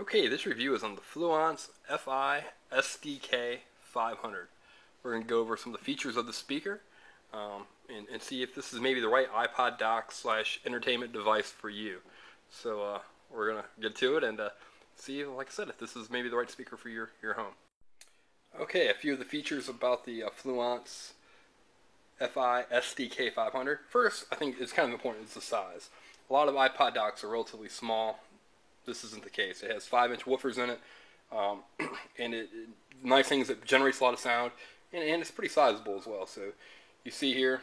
Okay, this review is on the Fluance FiSDK500. We're going to go over some of the features of the speaker and see if this is maybe the right iPod dock / entertainment device for you. So we're going to get to it and see, like I said, if this is maybe the right speaker for your home. Okay, a few of the features about the Fluance FiSDK500. First, I think it's kind of important is the size. A lot of iPod docks are relatively small. This isn't the case. It has 5-inch woofers in it, and nice thing is it generates a lot of sound, and it's pretty sizable as well. So you see here,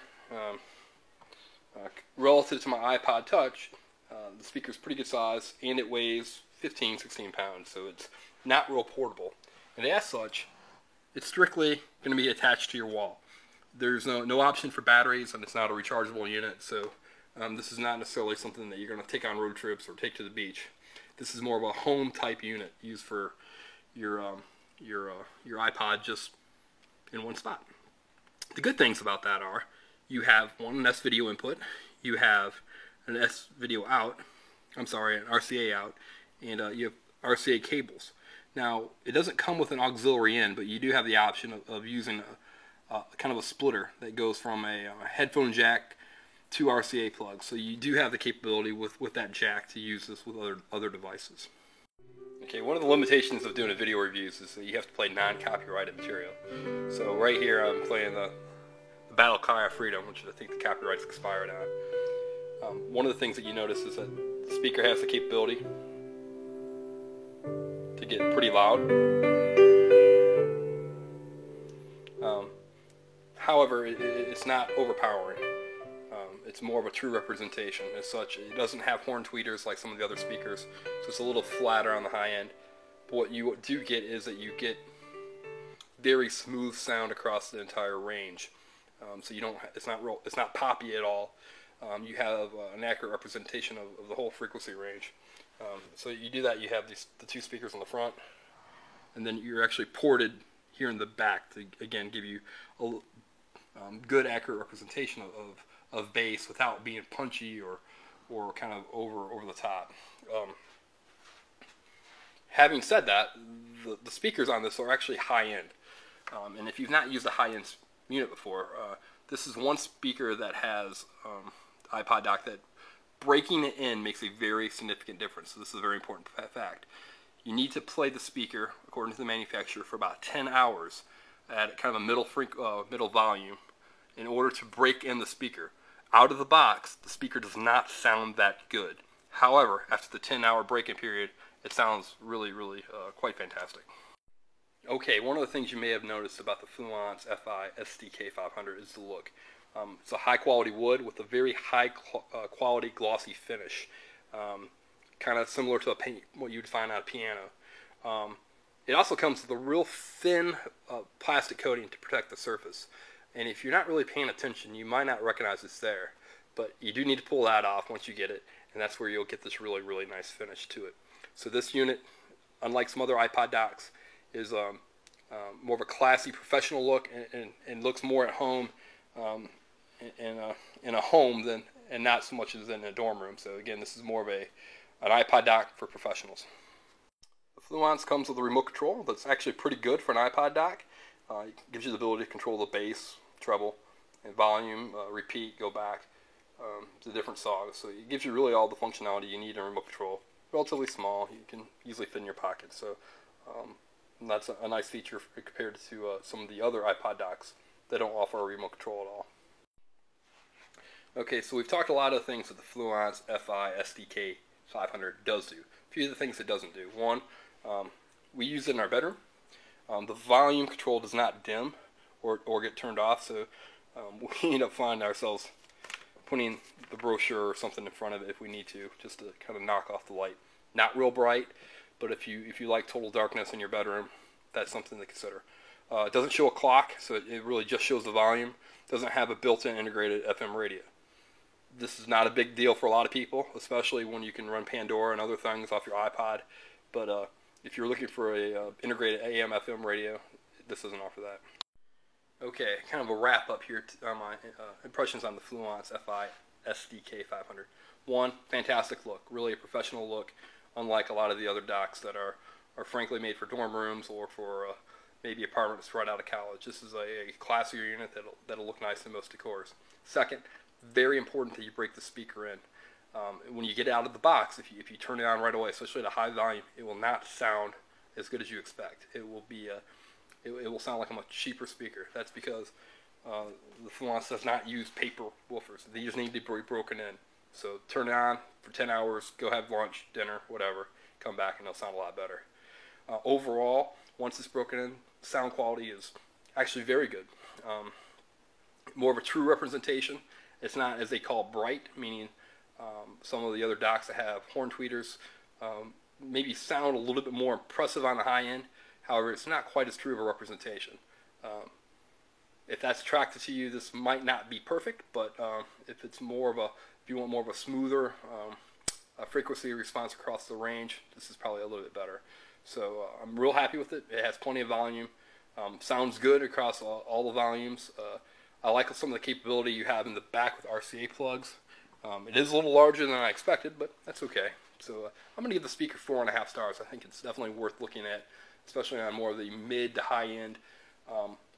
relative to my iPod Touch, the speaker's pretty good size, and it weighs 15-16 pounds, so it's not real portable. And as such, it's strictly going to be attached to your wall. There's no option for batteries, and it's not a rechargeable unit, so this is not necessarily something that you're going to take on road trips or take to the beach. This is more of a home type unit used for your iPod just in one spot. The good things about that are you have an S-video input, you have an S-video out, an RCA out, and you have RCA cables. Now, it doesn't come with an auxiliary in, but you do have the option of using kind of a splitter that goes from a headphone jack to RCA plugs. So you do have the capability with that jack to use this with other devices. Okay, one of the limitations of doing a video reviews is that you have to play non-copyrighted material. So right here I'm playing the Battle Cry of Freedom, which I think the copyright's expired on. One of the things that you notice is that the speaker has the capability to get pretty loud. However, it's not overpowering. It's more of a true representation. As such, it doesn't have horn tweeters like some of the other speakers, so it's a little flatter on the high end. But what you do get is that you get very smooth sound across the entire range. So you don't. It's not poppy at all. You have an accurate representation of the whole frequency range. So you do that. You have the two speakers on the front, and then you're actually ported here in the back to again give you a good accurate representation of bass without being punchy or kind of over the top. Having said that, the speakers on this are actually high end, and if you've not used a high end unit before, this is one speaker that has iPod dock that breaking it in makes a very significant difference. So this is a very important fact. You need to play the speaker according to the manufacturer for about 10 hours at kind of a middle volume in order to break in the speaker. Out of the box, the speaker does not sound that good. However, after the 10-hour break-in period, it sounds really quite fantastic. Okay, one of the things you may have noticed about the Fluance FiSDK500 is the look. It's a high-quality wood with a very high-quality glossy finish, kind of similar to what you'd find on a piano. It also comes with a real thin plastic coating to protect the surface. And if you're not really paying attention, you might not recognize it's there. But you do need to pull that off once you get it, and that's where you'll get this really nice finish to it. So this unit, unlike some other iPod docks, is more of a classy, professional look, and looks more at home in a home and not so much as in a dorm room. So again, this is more of an iPod dock for professionals. The Fluance comes with a remote control that's actually pretty good for an iPod dock. It gives you the ability to control the bass, treble, and volume, repeat, go back to different songs. So it gives you really all the functionality you need in remote control. Relatively small, you can easily fit in your pocket. So that's a nice feature compared to some of the other iPod docks that don't offer a remote control at all. Okay, so we've talked a lot of things that the Fluance FiSDK500 does do. A few of the things it doesn't do. One, we use it in our bedroom. The volume control does not dim or get turned off, so we end up finding ourselves putting the brochure or something in front of it if we need to, just to kind of knock off the light. Not real bright, but if you like total darkness in your bedroom, that's something to consider. It doesn't show a clock, so it really just shows the volume. It doesn't have a built-in integrated FM radio. This is not a big deal for a lot of people, especially when you can run Pandora and other things off your iPod, but if you're looking for a integrated AM FM radio, this doesn't offer that. Okay, kind of a wrap up here on my impressions on the Fluance FiSDK500. One, fantastic look, really a professional look. unlike a lot of the other docks that are frankly made for dorm rooms or for maybe apartments right out of college. This is a classier unit that'll look nice in most decors. Second, very important that you break the speaker in. When you get out of the box, if you turn it on right away, especially at a high volume, it will not sound as good as you expect. It will be it will sound like a much cheaper speaker. That's because the Fluance does not use paper woofers. They just need to be broken in. So turn it on for 10 hours, go have lunch, dinner, whatever, come back and it'll sound a lot better. Overall, once it's broken in, sound quality is actually very good. More of a true representation. It's not, as they call, bright, meaning some of the other docks that have horn tweeters maybe sound a little bit more impressive on the high end. However, it's not quite as true of a representation. If that's attractive to you, this might not be perfect, but if you want more of a smoother frequency response across the range, this is probably a little bit better. So I'm real happy with it. It has plenty of volume. Sounds good across all the volumes. I like some of the capability you have in the back with RCA plugs. It is a little larger than I expected, but that's okay. So I'm going to give the speaker 4.5 stars. I think it's definitely worth looking at, especially on more of the mid to high end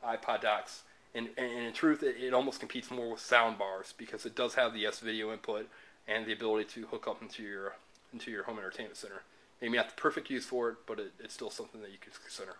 iPod docks. And in truth, it almost competes more with sound bars because it does have the S-video input and the ability to hook up into your home entertainment center. Maybe not the perfect use for it, but it's still something that you could consider.